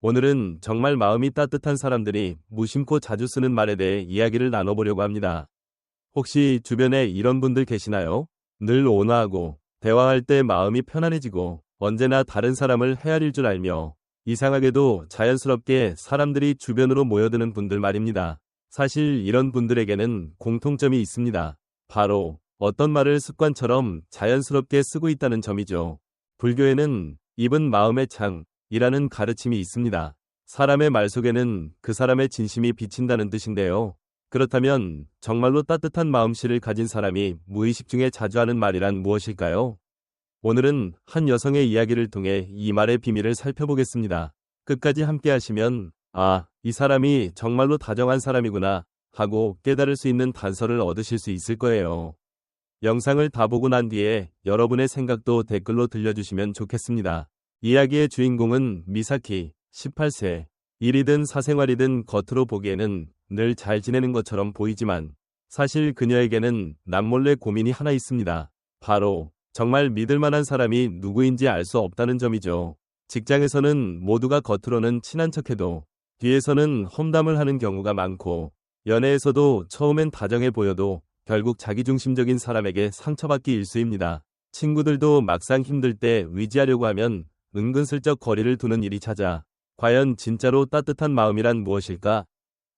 오늘은 정말 마음이 따뜻한 사람들이 무심코 자주 쓰는 말에 대해 이야기를 나눠보려고 합니다. 혹시 주변에 이런 분들 계시나요? 늘 온화하고 대화할 때 마음이 편안해지고 언제나 다른 사람을 헤아릴 줄 알며 이상하게도 자연스럽게 사람들이 주변으로 모여드는 분들 말입니다. 사실 이런 분들에게는 공통점이 있습니다. 바로 어떤 말을 습관처럼 자연스럽게 쓰고 있다는 점이죠. 불교에는 입은 마음의 창이라는 가르침이 있습니다. 사람의 말 속에는 그 사람의 진심이 비친다는 뜻인데요. 그렇다면 정말로 따뜻한 마음씨를 가진 사람이 무의식 중에 자주 하는 말이란 무엇일까요? 오늘은 한 여성의 이야기를 통해 이 말의 비밀을 살펴보겠습니다. 끝까지 함께 하시면 이 사람이 정말로 다정한 사람이구나 하고 깨달을 수 있는 단서를 얻으실 수 있을 거예요. 영상을 다 보고 난 뒤에 여러분의 생각도 댓글로 들려주시면 좋겠습니다. 이야기의 주인공은 미사키, 18세. 일이든 사생활이든 겉으로 보기에는 늘 잘 지내는 것처럼 보이지만 사실 그녀에게는 남몰래 고민이 하나 있습니다. 바로 정말 믿을 만한 사람이 누구인지 알 수 없다는 점이죠. 직장에서는 모두가 겉으로는 친한 척해도 뒤에서는 험담을 하는 경우가 많고 연애에서도 처음엔 다정해 보여도 결국 자기중심적인 사람에게 상처받기 일쑤입니다. 친구들도 막상 힘들 때 의지하려고 하면 은근슬쩍 거리를 두는 일이 잦아 과연 진짜로 따뜻한 마음이란 무엇일까?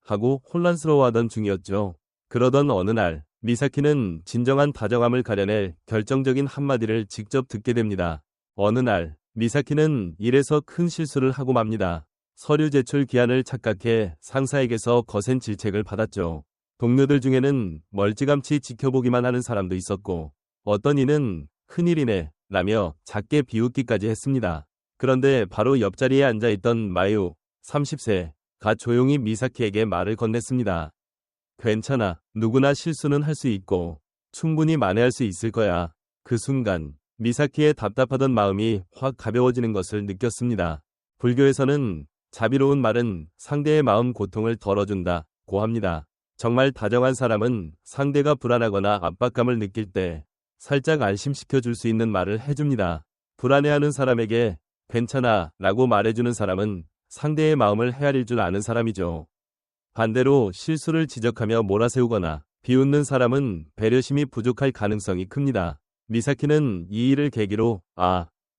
하고 혼란스러워하던 중이었죠. 그러던 어느 날 미사키는 진정한 다정함을 가려낼 결정적인 한마디를 직접 듣게 됩니다. 어느 날 미사키는 일에서 큰 실수를 하고 맙니다. 서류 제출 기한을 착각해 상사에게서 거센 질책을 받았죠. 동료들 중에는 멀찌감치 지켜보기만 하는 사람도 있었고 어떤 이는 큰일이네 라며 작게 비웃기까지 했습니다. 그런데 바로 옆자리에 앉아있던 마유, 30세가 조용히 미사키에게 말을 건넸습니다. 괜찮아. 누구나 실수는 할 수 있고 충분히 만회할 수 있을 거야. 그 순간 미사키의 답답하던 마음이 확 가벼워지는 것을 느꼈습니다. 불교에서는 자비로운 말은 상대의 마음 고통을 덜어준다고 합니다. 정말 다정한 사람은 상대가 불안하거나 압박감을 느낄 때 살짝 안심시켜 줄 수 있는 말을 해줍니다. 불안해하는 사람에게 괜찮아 라고 말해주는 사람은 상대의 마음을 헤아릴 줄 아는 사람이죠. 반대로 실수를 지적하며 몰아세우거나 비웃는 사람은 배려심이 부족할 가능성이 큽니다. 미사키는 이 일을 계기로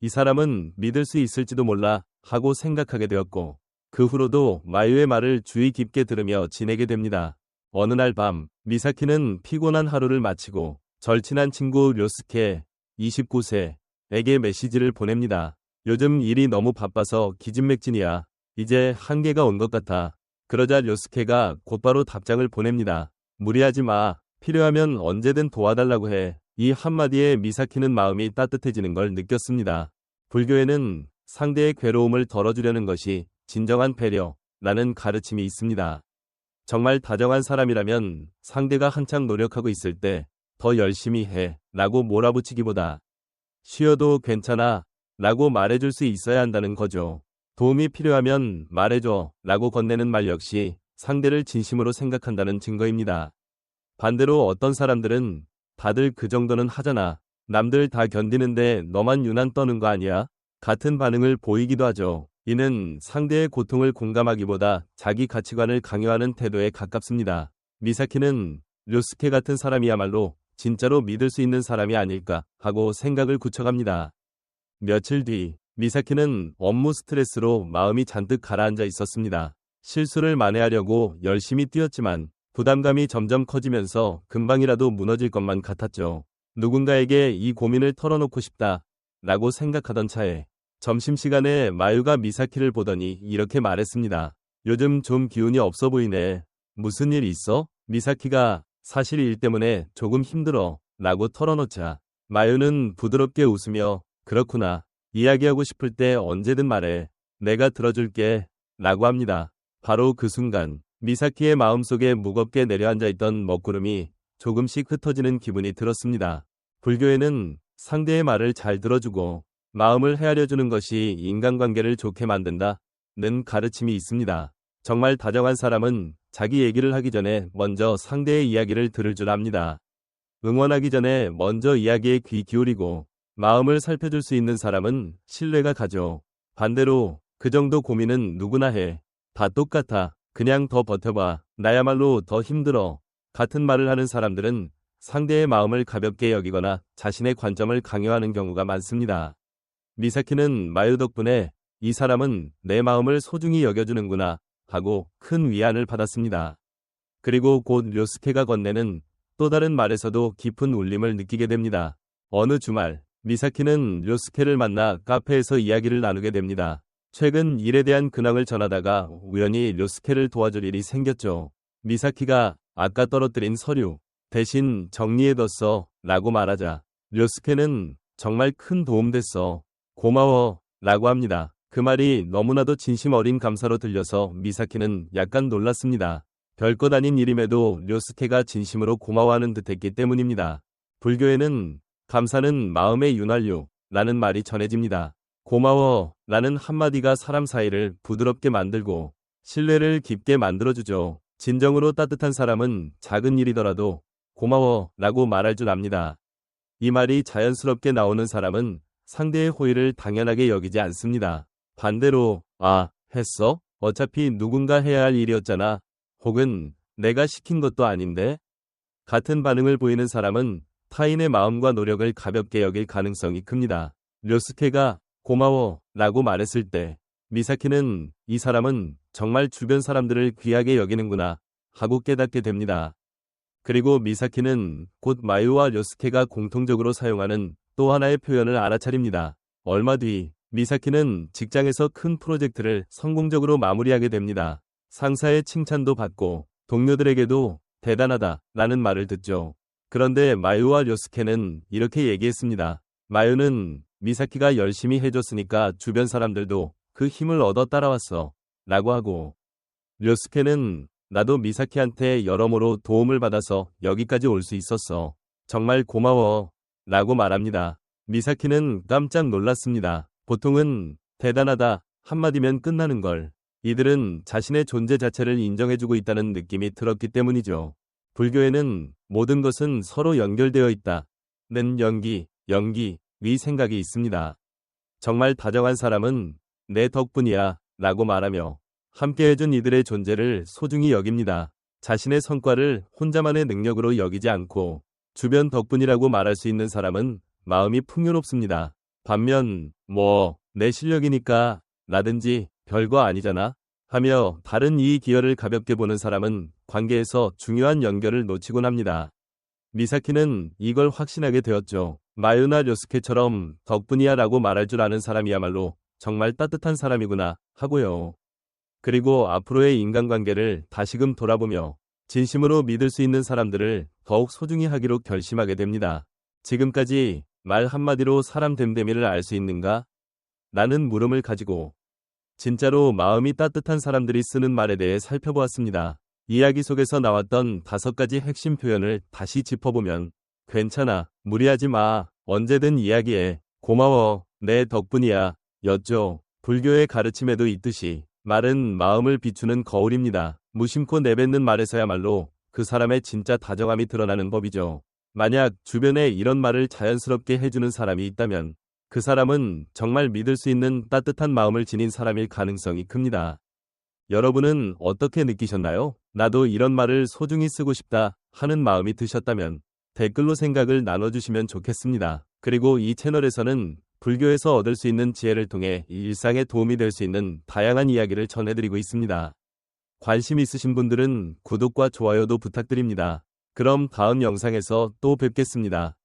이 사람은 믿을 수 있을지도 몰라 하고 생각하게 되었고 그 후로도 마유의 말을 주의 깊게 들으며 지내게 됩니다. 어느 날 밤 미사키는 피곤한 하루를 마치고 절친한 친구 료스케 29세에게 메시지를 보냅니다. 요즘 일이 너무 바빠서 기진맥진이야. 이제 한계가 온 것 같아. 그러자 료스케가 곧바로 답장을 보냅니다. 무리하지 마. 필요하면 언제든 도와달라고 해. 이 한마디에 미사키는 마음이 따뜻해지는 걸 느꼈습니다. 불교에는 상대의 괴로움을 덜어주려는 것이 진정한 배려라는 가르침이 있습니다. 정말 다정한 사람이라면 상대가 한창 노력하고 있을 때 더 열심히 해 라고 몰아붙이기보다 쉬어도 괜찮아 라고 말해줄 수 있어야 한다는 거죠. 도움이 필요하면 말해줘 라고 건네는 말 역시 상대를 진심으로 생각한다는 증거입니다. 반대로 어떤 사람들은 다들 그 정도는 하잖아. 남들 다 견디는데 너만 유난 떠는 거 아니야? 같은 반응을 보이기도 하죠. 이는 상대의 고통을 공감하기보다 자기 가치관을 강요하는 태도에 가깝습니다. 미사키는 료스케 같은 사람이야말로 진짜로 믿을 수 있는 사람이 아닐까 하고 생각을 굳혀갑니다. 며칠 뒤 미사키는 업무 스트레스로 마음이 잔뜩 가라앉아 있었습니다. 실수를 만회하려고 열심히 뛰었지만 부담감이 점점 커지면서 금방이라도 무너질 것만 같았죠. 누군가에게 이 고민을 털어놓고 싶다 라고 생각하던 차에 점심시간에 마유가 미사키를 보더니 이렇게 말했습니다. 요즘 좀 기운이 없어 보이네. 무슨 일 있어? 미사키가 사실 일 때문에 조금 힘들어 라고 털어놓자 마유는 부드럽게 웃으며 그렇구나. 이야기하고 싶을 때 언제든 말해. 내가 들어줄게 라고 합니다. 바로 그 순간 미사키의 마음속에 무겁게 내려앉아 있던 먹구름이 조금씩 흩어지는 기분이 들었습니다. 불교에는 상대의 말을 잘 들어주고 마음을 헤아려주는 것이 인간관계를 좋게 만든다는 가르침이 있습니다. 정말 다정한 사람은 자기 얘기를 하기 전에 먼저 상대의 이야기를 들을 줄 압니다. 응원하기 전에 먼저 이야기에 귀 기울이고 마음을 살펴줄 수 있는 사람은 신뢰가 가죠. 반대로 그 정도 고민은 누구나 해. 다 똑같아. 그냥 더 버텨봐. 나야말로 더 힘들어. 같은 말을 하는 사람들은 상대의 마음을 가볍게 여기거나 자신의 관점을 강요하는 경우가 많습니다. 미사키는 마유 덕분에 이 사람은 내 마음을 소중히 여겨주는구나 하고 큰 위안을 받았습니다. 그리고 곧 료스케가 건네는 또 다른 말에서도 깊은 울림을 느끼게 됩니다. 어느 주말, 미사키는 료스케를 만나 카페에서 이야기를 나누게 됩니다. 최근 일에 대한 근황을 전하다가 우연히 료스케를 도와줄 일이 생겼죠. 미사키가 아까 떨어뜨린 서류 대신 정리해뒀어 라고 말하자 료스케는 정말 큰 도움 됐어. 고마워 라고 합니다. 그 말이 너무나도 진심 어린 감사로 들려서 미사키는 약간 놀랐습니다. 별것 아닌 일임에도 료스케가 진심으로 고마워하는 듯했기 때문입니다. 불교에는 감사는 마음의 윤활유 라는 말이 전해집니다. 고마워 라는 한마디가 사람 사이를 부드럽게 만들고 신뢰를 깊게 만들어주죠. 진정으로 따뜻한 사람은 작은 일이더라도 고마워 라고 말할 줄 압니다. 이 말이 자연스럽게 나오는 사람은 상대의 호의를 당연하게 여기지 않습니다. 반대로 아, 했어? 어차피 누군가 해야 할 일이었잖아. 혹은 내가 시킨 것도 아닌데? 같은 반응을 보이는 사람은 타인의 마음과 노력을 가볍게 여길 가능성이 큽니다. 료스케가 고마워 라고 말했을 때 미사키는 이 사람은 정말 주변 사람들을 귀하게 여기는구나 하고 깨닫게 됩니다. 그리고 미사키는 곧 마유와 료스케가 공통적으로 사용하는 또 하나의 표현을 알아차립니다. 얼마 뒤 미사키는 직장에서 큰 프로젝트를 성공적으로 마무리하게 됩니다. 상사의 칭찬도 받고 동료들에게도 대단하다 라는 말을 듣죠. 그런데 마유와 료스케는 이렇게 얘기했습니다. 마유는 미사키가 열심히 해줬으니까 주변 사람들도 그 힘을 얻어 따라왔어 라고 하고 료스케는 나도 미사키한테 여러모로 도움을 받아서 여기까지 올 수 있었어. 정말 고마워 라고 말합니다. 미사키는 깜짝 놀랐습니다. 보통은 대단하다 한마디면 끝나는 걸. 이들은 자신의 존재 자체를 인정해주고 있다는 느낌이 들었기 때문이죠. 불교에는 모든 것은 서로 연결되어 있다. 는 위 생각이 있습니다. 정말 다정한 사람은 내 덕분이야 라고 말하며 함께 해준 이들의 존재를 소중히 여깁니다. 자신의 성과를 혼자만의 능력으로 여기지 않고 주변 덕분이라고 말할 수 있는 사람은 마음이 풍요롭습니다. 반면 내 실력이니까 라든지 별거 아니잖아 하며 다른 이의 기여를 가볍게 보는 사람은 관계에서 중요한 연결을 놓치곤 합니다. 미사키는 이걸 확신하게 되었죠. 마유나 료스케처럼 덕분이야 라고 말할 줄 아는 사람이야말로 정말 따뜻한 사람이구나 하고요. 그리고 앞으로의 인간관계를 다시금 돌아보며 진심으로 믿을 수 있는 사람들을 더욱 소중히 하기로 결심하게 됩니다. 지금까지 말 한마디로 사람 됨됨이를 알 수 있는가? 라는 물음을 가지고 진짜로 마음이 따뜻한 사람들이 쓰는 말에 대해 살펴보았습니다. 이야기 속에서 나왔던 5가지 핵심 표현을 다시 짚어보면 괜찮아, 무리하지 마, 언제든 이야기해, 고마워, 내 덕분이야, 였죠. 불교의 가르침에도 있듯이 말은 마음을 비추는 거울입니다. 무심코 내뱉는 말에서야말로 그 사람의 진짜 다정함이 드러나는 법이죠. 만약 주변에 이런 말을 자연스럽게 해주는 사람이 있다면 그 사람은 정말 믿을 수 있는 따뜻한 마음을 지닌 사람일 가능성이 큽니다. 여러분은 어떻게 느끼셨나요? 나도 이런 말을 소중히 쓰고 싶다 하는 마음이 드셨다면 댓글로 생각을 나눠주시면 좋겠습니다. 그리고 이 채널에서는 불교에서 얻을 수 있는 지혜를 통해 일상에 도움이 될 수 있는 다양한 이야기를 전해드리고 있습니다. 관심 있으신 분들은 구독과 좋아요도 부탁드립니다. 그럼 다음 영상에서 또 뵙겠습니다.